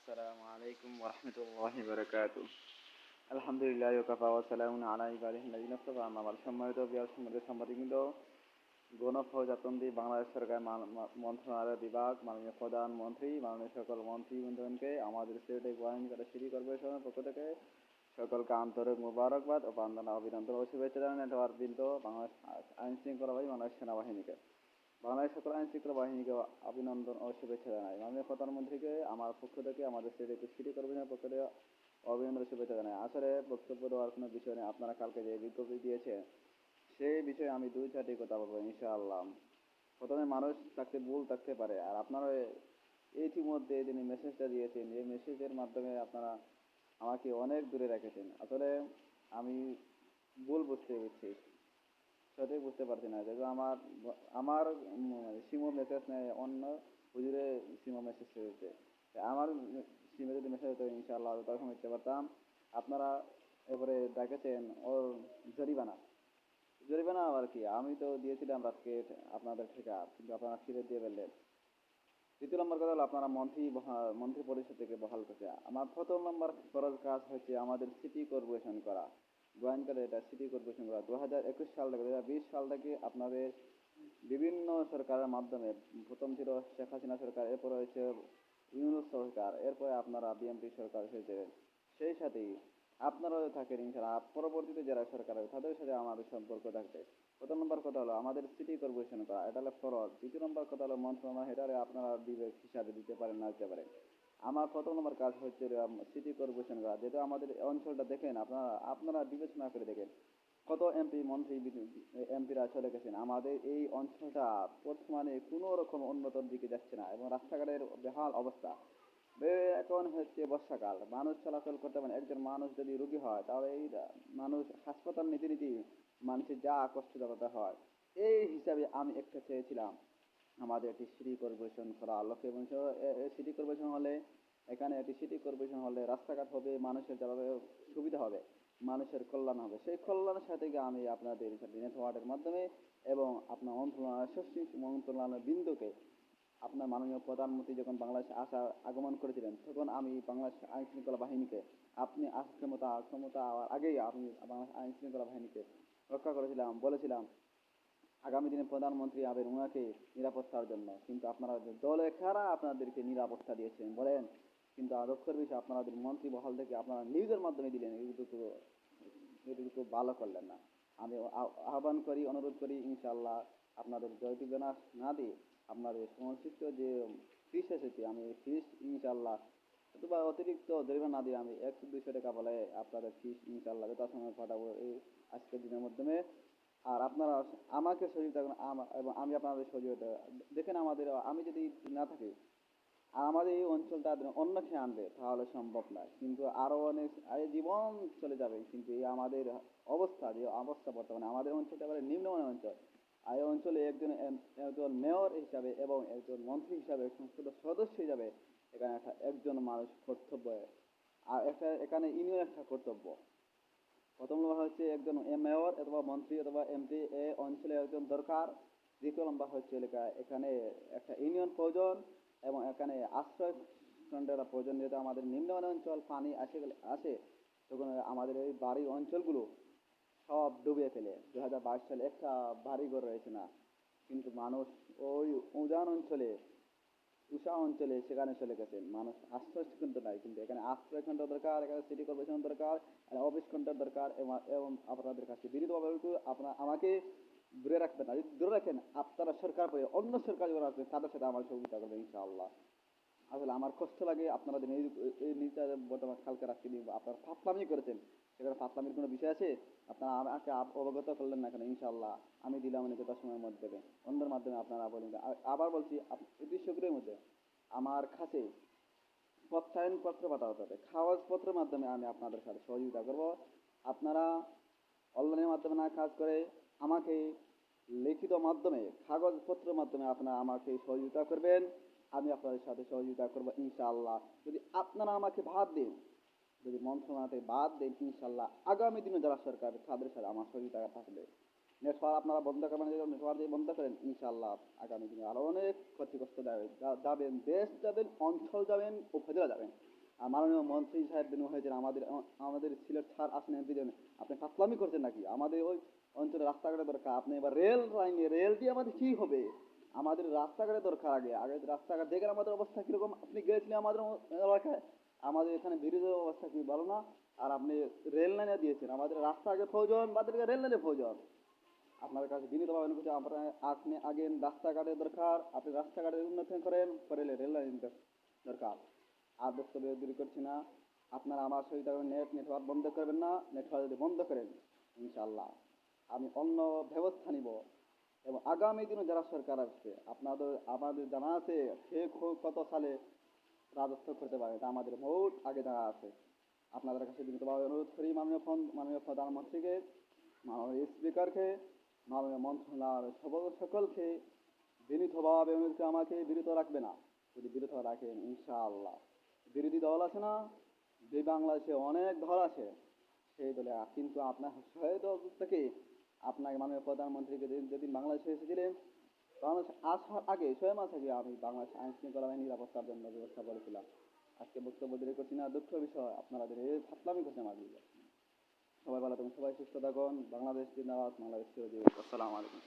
আসসালামু আলাইকুম ওয়া রাহমাতুল্লাহি ওয়া বারাকাতুহু। আলহামদুলিল্লাহি ওয়া কাফা ওয়া সালামুন আলা ইবাদিহিল্লাযিনা ইসতাফা, আম্মা বা'দ। সম্মানিত সম্মানিত সাংবাদিকবৃন্দ, গণপ্রজাতন্ত্রী বাংলাদেশ সরকার মন্ত্রণালয় বিভাগ, মাননীয় প্রধানমন্ত্রী, মাননীয় সকল মন্ত্রীবৃন্দকে আমাদের সিলেটে গোয়াইনঘাটা সিটি কর্পোরেশনের পক্ষ থেকে সকলকে আন্তরিক মোবারকবাদ ও বন্দনা অভিনন্দন ও শুভেচ্ছা জানান। নেটওয়ার্কবৃন্দ, বাংলাদেশ আইন শৃঙ্খলা বাহিনী, বাংলাদেশ সেনাবাহিনীকে, বাংলাদেশ সকল আইন শৃঙ্খলা বাহিনীকে অভিনন্দন ও শুভেচ্ছা জানাই। মাননীয় প্রধানমন্ত্রীকে আমার পক্ষ থেকে, আমাদের সিটি কর্পোরেশনের পক্ষ থেকে অভিনন্দন ও শুভেচ্ছা জানাই। আসলে বক্তব্য দেওয়ার কোনো বিষয় নেই। আপনারা কালকে যে বিজ্ঞপ্তি দিয়েছেন সেই বিষয়ে আমি দুই চারটি কথা বলবো ইনশাআল্লাহ। প্রথমে, মানুষ থাকতে ভুল থাকতে পারে, আর আপনারা ইতিমধ্যে যিনি মেসেজটা দিয়েছেন, এই মেসেজের মাধ্যমে আপনারা আমাকে অনেক দূরে রেখেছেন। আসলে আমি ভুল বুঝতে পেরেছি, সঠিক বুঝতে পারছি না, যেহেতু আমার আমার সিমো মেসেজ নেয়, অন্য হুজুরে সিমো মেসেজ হয়েছে। আমার সিমে যদি মেসেজ হতো ইনশাআল্লাহ তখন দিতে পারতাম। আপনারা এবারে দেখেছেন ওর জরিমানা, জরিমানা আবার কি, আমি তো দিয়েছিলাম রাতকে আপনাদের থেকে, কিন্তু আপনারা ফিরে দিয়ে ফেললেন। দ্বিতীয় নম্বর কথা হলো, আপনারা মন্ত্রী পরিষদ থেকে বহাল করছে। আমার প্রথম নম্বর ফরজ কাজ হচ্ছে আমাদের সিটি কর্পোরেশন করা, গোয়েঙ্কালে এটা সিটি কর্পোরেশন করা। 2021 সাল থেকে 2020 সাল থেকে আপনাদের বিভিন্ন সরকারের মাধ্যমে, প্রথম ছিল শেখ হাসিনা সরকার, এরপরে হয়েছে ইউনূস সরকার, এরপরে আপনারা বিএনপি সরকার হয়েছে। সেই সাথেই আপনারাও থাকেন ইনশাআল্লাহ, পরবর্তীতে যারা সরকার হবে তাদের সাথে আমাদের সম্পর্ক থাকবে। প্রথম নম্বর কথা হলো আমাদের সিটি কর্পোরেশন করা, এটা হলো ফরজ। দ্বিতীয় নম্বর কথা হলো মন্ত্রণালয়, এটা আপনারা বিবেক হিসাবে দিতে পারেন না দিতে পারেন। আমার প্রথম নম্বর কাজ হচ্ছে সিটি কর্পোরেশন করা। যেহেতু আমাদের অঞ্চলটা দেখেন, আপনারা আপনারা বিবেচনা করে দেখেন কত এমপি মন্ত্রী এমপিরা চলে গেছেন। আমাদের এই অঞ্চলটা বর্তমানে কোনো রকম উন্নতর দিকে যাচ্ছে না, এবং রাস্তাঘাটের বেহাল অবস্থা। এখন হচ্ছে বর্ষাকাল, মানুষ চলাচল করতে পারে। একজন মানুষ যদি রোগী হয় তাহলে এই মানুষ হাসপাতাল নিতে নিতে মানুষের যা কষ্ট করতে হয়। এই হিসাবে আমি একটা চেয়েছিলাম আমাদের একটি সিটি কর্পোরেশন করা লক্ষ্যে, এবং সিটি কর্পোরেশন হলে, এখানে একটি সিটি কর্পোরেশন হলে রাস্তাঘাট হবে, মানুষের যাতে সুবিধা হবে, মানুষের কল্যাণ হবে। সেই কল্যাণের সাথে আমি আপনাদের সাথে নেটওয়ার্কের মাধ্যমে এবং আপনার মন্ত্রণালয় মন্ত্রণালয় বিন্দুকে, আপনার মাননীয় প্রধানমন্ত্রী যখন বাংলাদেশে আগমন করেছিলেন, তখন আমি বাংলাদেশ আইন শৃঙ্খলা বাহিনীকে, আপনি ক্ষমতা আগেই আমি বাংলাদেশ আইন শৃঙ্খলা বাহিনীকে রক্ষা করেছিলাম, বলেছিলাম আগামী দিনে প্রধানমন্ত্রী আবেন ওনাকে নিরাপত্তার জন্য। কিন্তু আপনারা দলে কারা আপনাদেরকে নিরাপত্তা দিয়েছেন বলেন? কিন্তু দুঃখের বিষয়, আপনাদের মন্ত্রী বহাল থেকে আপনারা নিউজের মাধ্যমে দিলেন, এটুকু ভালো করলেন না। আমি আহ্বান করি, অনুরোধ করি ইনশাআল্লাহ আপনাদের জয়টুকু না দিয়ে আপনাদের সংশ্লিষ্ট যে ফিস এসেছে, আমি ফিস ইনশাআল্লাহ অথবা অতিরিক্ত জরিমানা না দিয়ে আমি 100-200 টাকা বলে আপনাদের ফিস ইনশাআল্লাহ যথাসময়ে পাঠাবো এই আজকের দিনের মাধ্যমে। আর আপনারা আমাকে সহযোগিতা করেন, এবং আমি আপনাদের সহযোগিতা দেখেন। আমি যদি না থাকি আর আমাদের এই অঞ্চলটা অন্য খেয়ে আনবে তাহলে সম্ভব নয়, কিন্তু আরও অনেক জীবন চলে যাবে। কিন্তু এই আমাদের যে অবস্থা বর্তমানে, আমাদের অঞ্চলটা এবারে নিম্নমানের অঞ্চল। আর এই অঞ্চলে একজন মেয়র হিসাবে এবং একজন মন্ত্রী হিসাবে, সংসদ সদস্য হিসাবে এখানে একজন মানুষ কর্তব্য, আর এখানে ইউনিয়ন একটা কর্তব্য। প্রথম নম্বর হচ্ছে একজন মেয়র অথবা মন্ত্রী অথবা এমপি এ অঞ্চলে একজন দরকার। দ্বিতীয় নম্বর হচ্ছে এখানে একটা ইউনিয়ন প্রয়োজন, এবং এখানে আশ্রয় কেন্দ্রের প্রয়োজন। যেহেতু আমাদের নিম্নমানের অঞ্চল, পানি আসে তখন আমাদের এই বাড়ি অঞ্চলগুলো সব ডুবিয়ে ফেলে। 2022 সালে একটা বাড়ি ঘর রয়েছে না, কিন্তু মানুষ ওই উজান অঞ্চলে, উষা অঞ্চলে সেখানে চলে গেছেন। মানুষ আশ্রয় কেন্দ্র নাই, কিন্তু এখানে আশ্রয় কেন্দ্র দরকার, এখানে সিটি কর্পোরেশন দরকার, অফিস কেন্দ্র দরকার। এবং আপনাদের কাছে বিনীতভাবে আপনারা আমাকে দূরে রাখবেন না। যদি দূরে রাখেন, আপনারা সরকার করে অন্য সরকার যারা আছে তাদের সাথে আমার সহযোগিতা করবেন ইনশাআল্লাহ। আসলে আমার কষ্ট লাগে আপনারা যে এই নিউজটা বর্তমান কালকে রাখতে নিয়ে আপনারা ফাতলামি করেছেন, সেখানে ফাতলামির কোনো বিষয় আছে? আপনারা আমাকে অবগত করলেন না কেন? ইনশাআল্লাহ আমি দিলাম যত সময়ের মধ্যে অন্যের মাধ্যমে আপনারা বলেন। আবার বলছি, অতি শীঘ্রই মধ্যে আমার কাছে প্রত্যয়নপত্র পাঠাতে হবে, কাগজপত্রের মাধ্যমে আমি আপনাদের সাথে সহযোগিতা করব। আপনারা অনলাইনের মাধ্যমে না কাজ করে আমাকে লিখিত মাধ্যমে, কাগজপত্রের মাধ্যমে আপনারা আমাকে সহযোগিতা করবেন, আমি আপনাদের সাথে সহযোগিতা করব ইনশাআল্লাহ। যদি আপনারা আমাকে বাদ দেন, যদি মন্ত্রণালয়তে বাদ দেন, ইনশাআল্লাহ আগামী দিনে যারা সরকার তাদের সাথে আমার সহযোগিতা থাকবে। নেটওয়ার্ক আপনারা বন্ধ করবেন, নেটওয়ার্ক দিয়ে বন্ধ করেন, ইনশাআল্লাহ আগামী দিনে আরও অনেক ক্ষতিগ্রস্ত যাবেন, দেশ যাবেন, অঞ্চল যাবেন, উপজেলা যাবেন। আর মাননীয় মন্ত্রী সাহেব বিনু হয়েছেন আমাদের আমাদের সিলেট ছাড় আসেন এমপি জন, আপনি ফাতলামি করছেন নাকি? আমাদের ওই অঞ্চলে রাস্তাঘাটের দরকার, আপনি এবার রেল লাইনে রেল দিয়ে আমাদের কী হবে? আমাদের রাস্তাঘাটের দরকার, আগে আগে রাস্তাঘাট দেখেন আমাদের অবস্থা কীরকম। আপনি গিয়েছিলেন আমাদের এলাকায়, আমাদের এখানে ব্রিজের অবস্থা কি ভালো না, আর আপনি রেল লাইনে দিয়েছেন। আমাদের রাস্তা আগে প্রয়োজন, আমাদেরকে রেল লাইনে প্রয়োজন। আপনার কাছে বিনীতভাবে অনুরোধ করছি, আপনি আগে রাস্তাঘাটের দরকার, আপনি রাস্তাঘাটের উন্নতি করেন, পরে রেল লাইন দরকার। আর বক্তব্য দূর করছি না, আপনারা আমার সহিত নেটওয়ার্ক বন্ধ করবেন না। নেটওয়ার্ক যদি বন্ধ করেন, ইনশাল্লাহ আমি অন্য ব্যবস্থা নিব। এবং আগামী দিনে যারা সরকার আসবে, আমাদের জানা আছে সে কত সালে রাজত্ব করতে পারে, এটা আমাদের বহুত আগে জানা আছে। আপনাদের কাছে বিনীতভাবে অনুরোধ করি, মাননীয় প্রধানমন্ত্রীকে, মাননীয় স্পিকারকে, মাননীয় মন্ত্রণালয়ের সকলকে বিনীতভাবে অনুরোধ করে আমাকে বিরত রাখবে না। যদি বিরত রাখেন, ইনশাআল্লাহ বিরোধী দল আছে না, যে বাংলাদেশে অনেক দল আছে, সেই দলে কিন্তু আপনার সহায়তা থেকে আপনাকে মাননীয় প্রধানমন্ত্রীকে যেদিন বাংলাদেশে এসেছিলেন, বাংলাদেশ আসার আগে 6 মাস আগে আমি বাংলাদেশ আইন শৃঙ্খলা বাহিনী নিরাপত্তার জন্য ব্যবস্থা করেছিলাম। আজকে বক্তব্য দূরে করছি না, দুঃখ বিষয় আপনারা এই ফাতলামি করছেন আমার বিরুদ্ধে। সবাই ভালো থাকুন, সবাই সুস্থ থাকুন। বাংলাদেশ জিন্দাবাদ, বাংলাদেশ চিরজীবী। আসসালামু আলাইকুম।